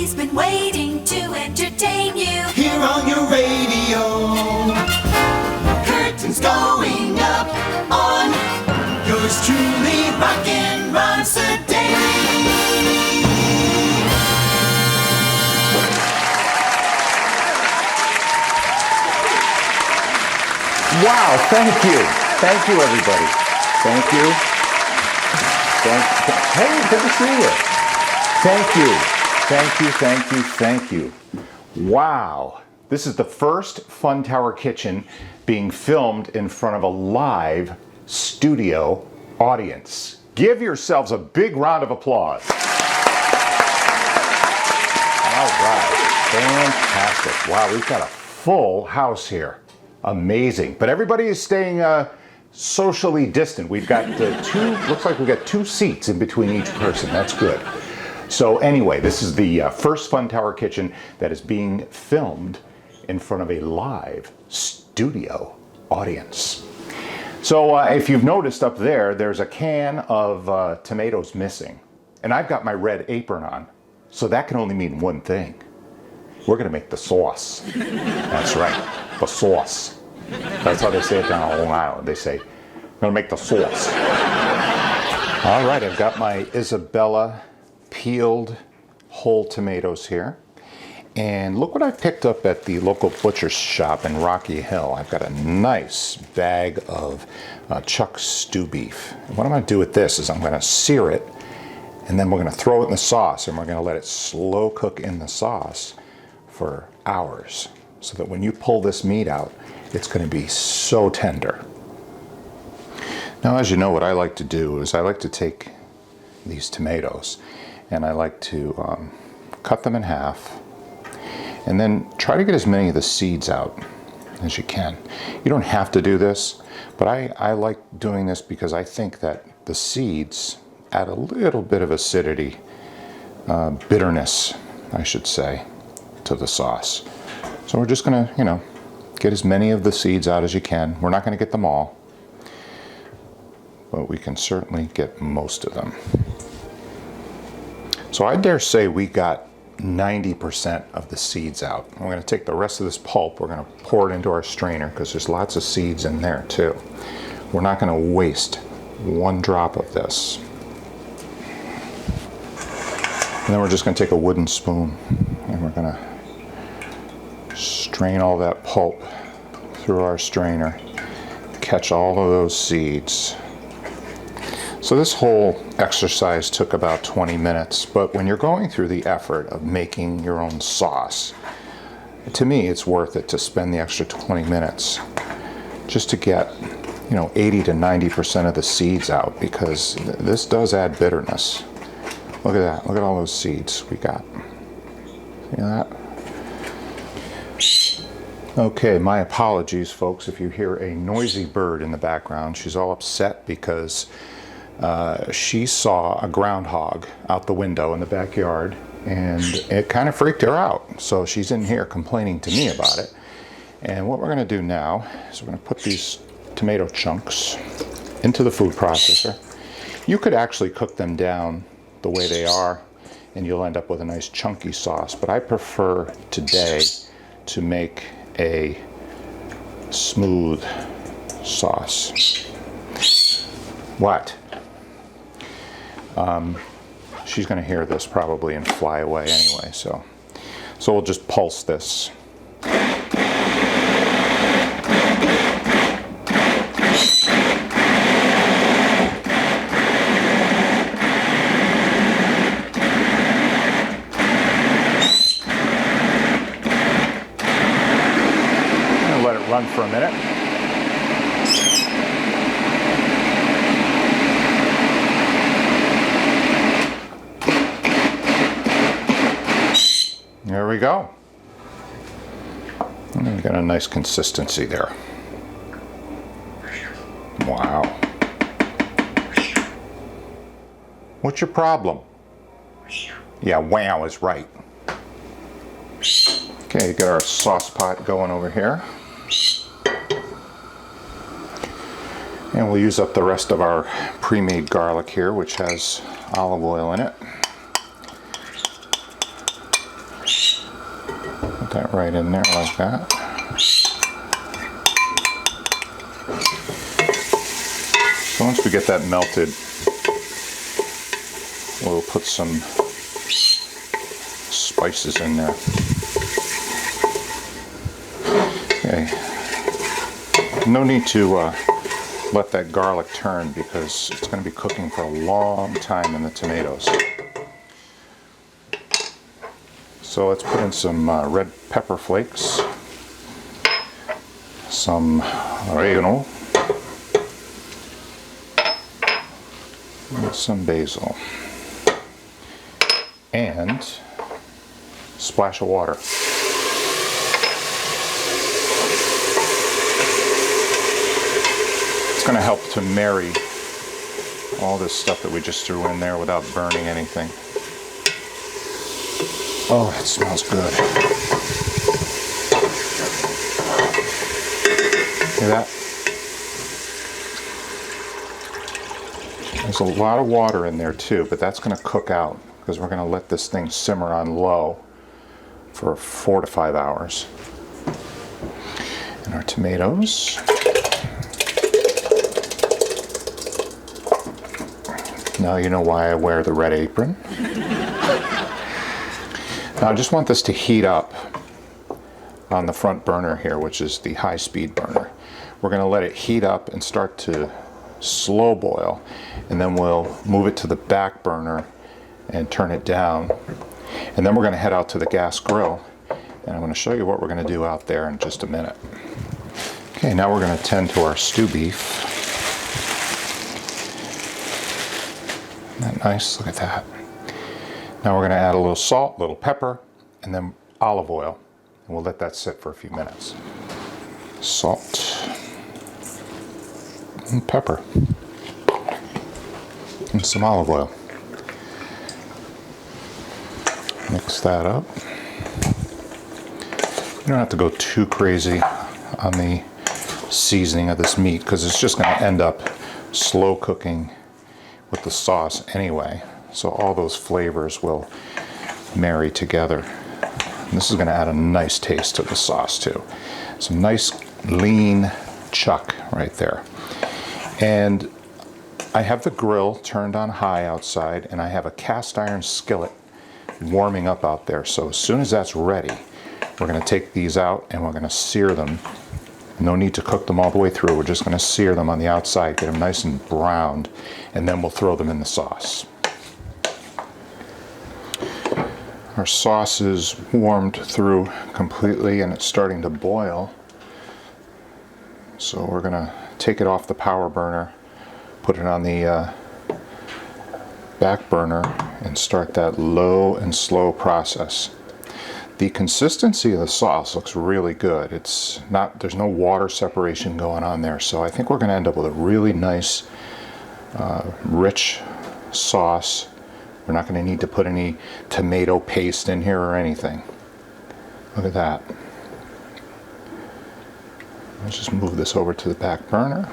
He's been waiting to entertain you Here on your radio. Curtains going up on yours truly, Rockin' Ron Sedaille. Wow, thank you. Thank you, everybody. Thank you. Hey, good to see you. Thank you. Thank you, thank you, thank you. Wow. This is the first Fun Tower Kitchen being filmed in front of a live studio audience. Give yourselves a big round of applause. All right. Fantastic. Wow, we've got a full house here. Amazing. But everybody is staying socially distant. We've got looks like we've got 2 seats in between each person. That's good. So anyway, this is the first Fun Tower Kitchen that is being filmed in front of a live studio audience. So if you've noticed up there, there's a can of tomatoes missing. And I've got my red apron on. So that can only mean one thing. We're gonna make the sauce. That's right, the sauce. That's how they say it down on Long Island. They say, I'm gonna make the sauce. All right, I've got my Isabella peeled whole tomatoes here. And look what I picked up at the local butcher shop in Rocky Hill. I've got a nice bag of chuck stew beef. And what I'm gonna do with this is I'm gonna sear it, and then we're gonna throw it in the sauce, and we're gonna let it slow cook in the sauce for hours, so that when you pull this meat out, it's going to be so tender. Now, as you know, what I like to do is I like to take these tomatoes and I like to cut them in half and then try to get as many of the seeds out as you can. You don't have to do this, but I like doing this because I think that the seeds add a little bit of acidity, bitterness, I should say, to the sauce. So we're just gonna, get as many of the seeds out as you can. We're not gonna get them all, but we can certainly get most of them. So I dare say we got 90% of the seeds out. We're gonna take the rest of this pulp, we're gonna pour it into our strainer because there's lots of seeds in there too. We're not gonna waste one drop of this. And then we're just gonna take a wooden spoon and we're gonna strain all that pulp through our strainer, catch all of those seeds. So this whole exercise took about 20 minutes, but when you're going through the effort of making your own sauce, to me it's worth it to spend the extra 20 minutes just to get 80 to 90% of the seeds out, because this does add bitterness. Look at that, look at all those seeds we got. See that? Okay, my apologies, folks, if you hear a noisy bird in the background. She's all upset because she saw a groundhog out the window in the backyard, and it kind of freaked her out. So she's in here complaining to me about it. And what we're going to do now is we're going to put these tomato chunks into the food processor. You could actually cook them down the way they are, and you'll end up with a nice chunky sauce. But I prefer today to make a smooth sauce. What? She's going to hear this probably and fly away anyway, so we'll just pulse this. Let it run for a minute. There we go. And we got a nice consistency there. Wow. What's your problem? Yeah, wow is right. Okay, got our sauce pot going over here. And we'll use up the rest of our pre-made garlic here, which has olive oil in it. that right in there like that. So once we get that melted, we'll put some spices in there. Okay. No need to let that garlic turn because it's going to be cooking for a long time in the tomatoes. So let's put in some red pepper flakes, some oregano, and some basil, and a splash of water. It's going to help to marry all this stuff that we just threw in there without burning anything. Oh, it smells good. Hear that? There's a lot of water in there too, but that's going to cook out because we're going to let this thing simmer on low for 4 to 5 hours. And our tomatoes. Now you know why I wear the red apron. Now I just want this to heat up on the front burner here, which is the high-speed burner. We're going to let it heat up and start to slow boil, and then we'll move it to the back burner and turn it down. And then we're going to head out to the gas grill, and I'm going to show you what we're going to do out there in just a minute. Okay, now we're going to tend to our stew beef. Isn't that nice? Look at that. Now we're going to add a little salt, a little pepper, and then olive oil. And we'll let that sit for a few minutes. Salt and pepper and some olive oil. Mix that up. You don't have to go too crazy on the seasoning of this meat because it's just going to end up slow cooking with the sauce anyway. So all those flavors will marry together. And this is going to add a nice taste to the sauce too. Some nice lean chuck right there. And I have the grill turned on high outside, and I have a cast iron skillet warming up out there. So as soon as that's ready, we're going to take these out and we're going to sear them. No need to cook them all the way through. We're just going to sear them on the outside, get them nice and browned, and then we'll throw them in the sauce. Our sauce is warmed through completely and it's starting to boil. So we're going to take it off the power burner, put it on the back burner, and start that low and slow process. The consistency of the sauce looks really good. It's not, there's no water separation going on there, so I think we're going to end up with a really nice, rich sauce. We're not going to need to put any tomato paste in here or anything. Look at that. Let's just move this over to the back burner.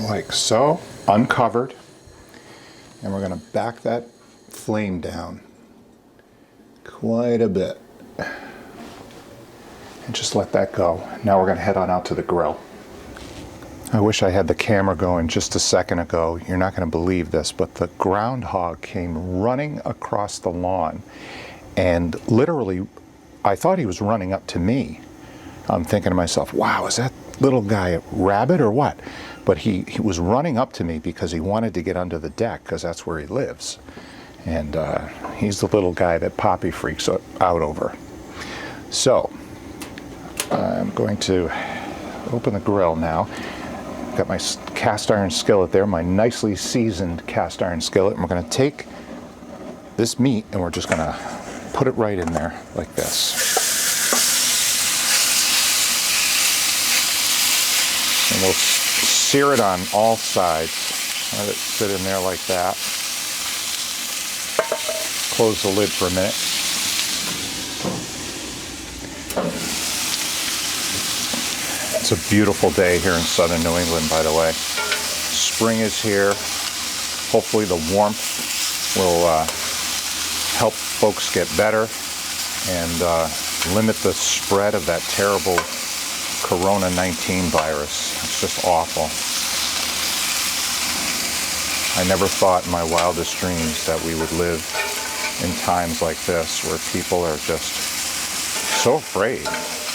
Like so, uncovered. And we're going to back that flame down quite a bit. And just let that go. Now we're going to head on out to the grill. I wish I had the camera going just a second ago. You're not going to believe this, but the groundhog came running across the lawn. And literally, I thought he was running up to me. I'm thinking to myself, wow, is that little guy a rabbit or what? But he was running up to me because he wanted to get under the deck because that's where he lives. And he's the little guy that Poppy freaks out over. So I'm going to open the grill now. Got my cast iron skillet there, my nicely seasoned cast iron skillet. And we're going to take this meat and we're just going to put it right in there like this. And we'll sear it on all sides. Let it sit in there like that. Close the lid for a minute. It's a beautiful day here in southern New England, by the way. Spring is here. Hopefully the warmth will help folks get better and limit the spread of that terrible Corona-19 virus. It's just awful. I never thought in my wildest dreams that we would live in times like this where people are just so afraid.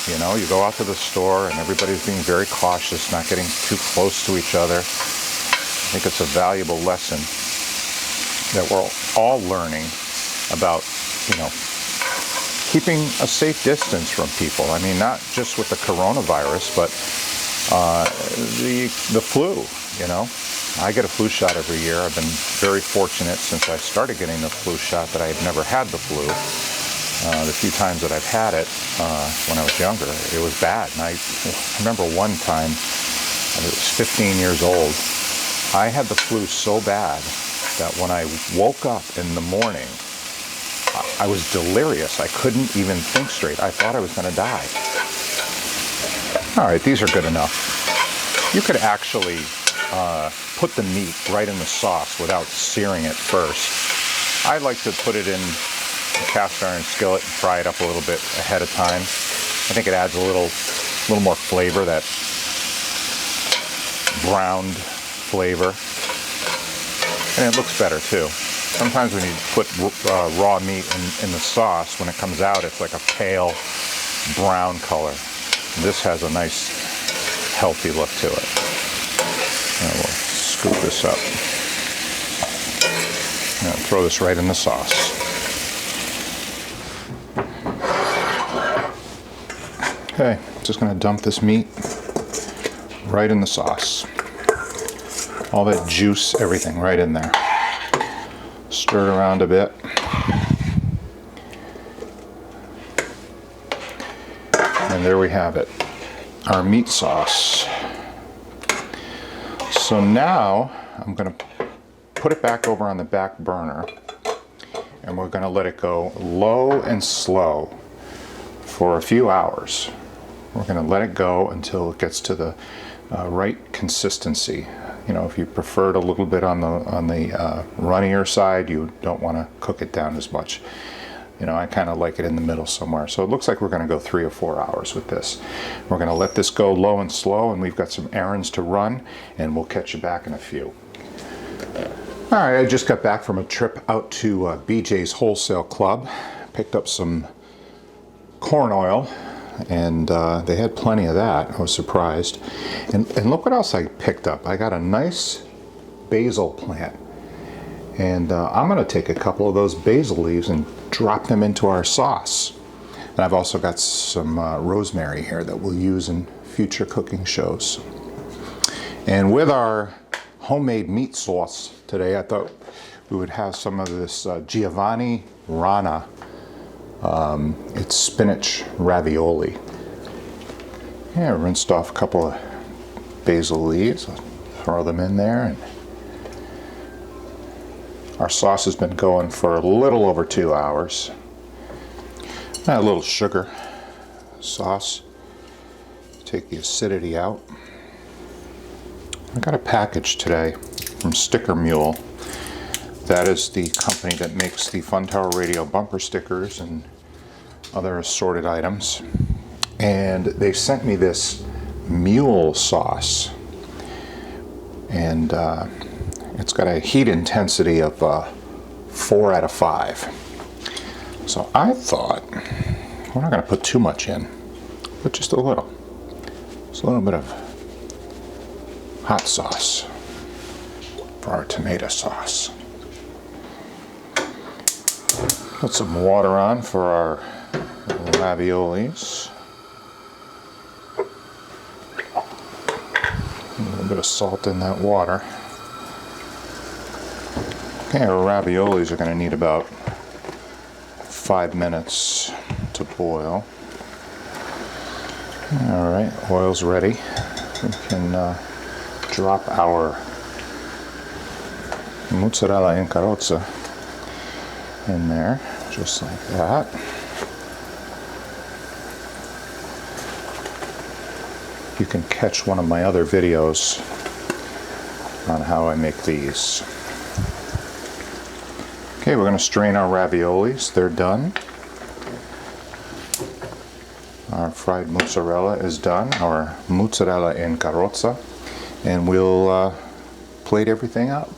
You know, you go out to the store and everybody's being very cautious, not getting too close to each other. I think it's a valuable lesson that we're all learning about, you know, keeping a safe distance from people. I mean, not just with the coronavirus, but the flu, you know. I get a flu shot every year. I've been very fortunate since I started getting the flu shot that I had never had the flu. The few times that I've had it when I was younger, it was bad. And I remember one time, I was 15 years old, I had the flu so bad that when I woke up in the morning, I was delirious. I couldn't even think straight. I thought I was going to die. All right, these are good enough. You could actually put the meat right in the sauce without searing it first. I like to put it in a cast iron skillet and fry it up a little bit ahead of time. I think it adds a little more flavor, that browned flavor, and it looks better too. Sometimes when you put raw meat in the sauce, when it comes out, it's like a pale brown color. This has a nice, healthy look to it. And we'll scoop this up. And throw this right in the sauce. Okay, just going to dump this meat right in the sauce. All that juice, everything right in there. Stir it around a bit. And there we have it, our meat sauce. So now I'm going to put it back over on the back burner, and we're going to let it go low and slow for a few hours. We're going to let it go until it gets to the right consistency. You know, if you prefer it a little bit on the runnier side, you don't want to cook it down as much. You know, I kind of like it in the middle somewhere. So it looks like we're going to go 3 or 4 hours with this. We're going to let this go low and slow, and we've got some errands to run, and we'll catch you back in a few. All right, I just got back from a trip out to BJ's Wholesale Club. Picked up some corn oil, and they had plenty of that. I was surprised. And look what else I picked up. I got a nice basil plant. And I'm going to take a couple of those basil leaves and drop them into our sauce. And I've also got some rosemary here that we'll use in future cooking shows. And with our homemade meat sauce today, I thought we would have some of this Giovanni Rana. It's spinach ravioli. Yeah, rinsed off a couple of basil leaves. I'll throw them in there. And our sauce has been going for a little over 2 hours. Add a little sugar sauce. Take the acidity out. I got a package today from Sticker Mule. That is the company that makes the Fun Tower Radio bumper stickers and other assorted items. And they sent me this mule sauce. And it's got a heat intensity of 4 out of 5. So I thought, we're not going to put too much in, but just a little. Just a little bit of hot sauce for our tomato sauce. Put some water on for our raviolis. A little bit of salt in that water. Okay, our raviolis are going to need about 5 minutes to boil. All right, oil's ready. We can drop our mozzarella in carrozza in there, just like that. you can catch one of my other videos on how I make these. Okay, we're going to strain our raviolis. They're done. Our fried mozzarella is done, our mozzarella in carrozza, and we'll plate everything out.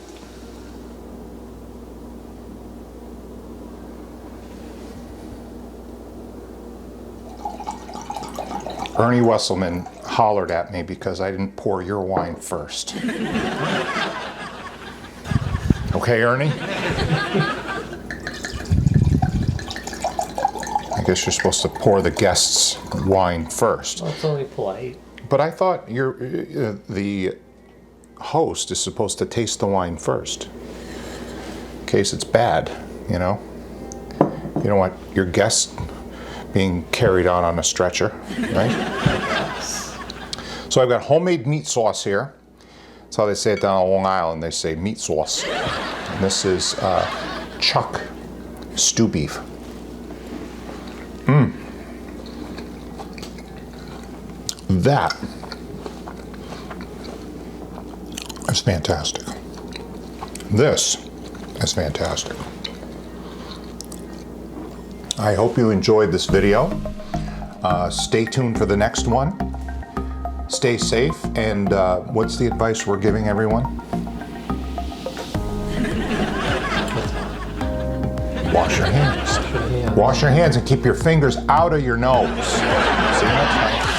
Ernie Wesselman hollered at me because I didn't pour your wine first. Okay, Ernie? I guess you're supposed to pour the guests' wine first. Well, it's only polite. But I thought the host is supposed to taste the wine first, in case it's bad, you know? You don't want your guests being carried on a stretcher, right? So I've got homemade meat sauce here. That's how they say it down on Long Island. They say meat sauce. And this is chuck stew beef. That is fantastic. This is fantastic. I hope you enjoyed this video. Stay tuned for the next one. Stay safe, and what's the advice we're giving everyone? Wash your hands. Wash your hands and keep your fingers out of your nose. See you next time.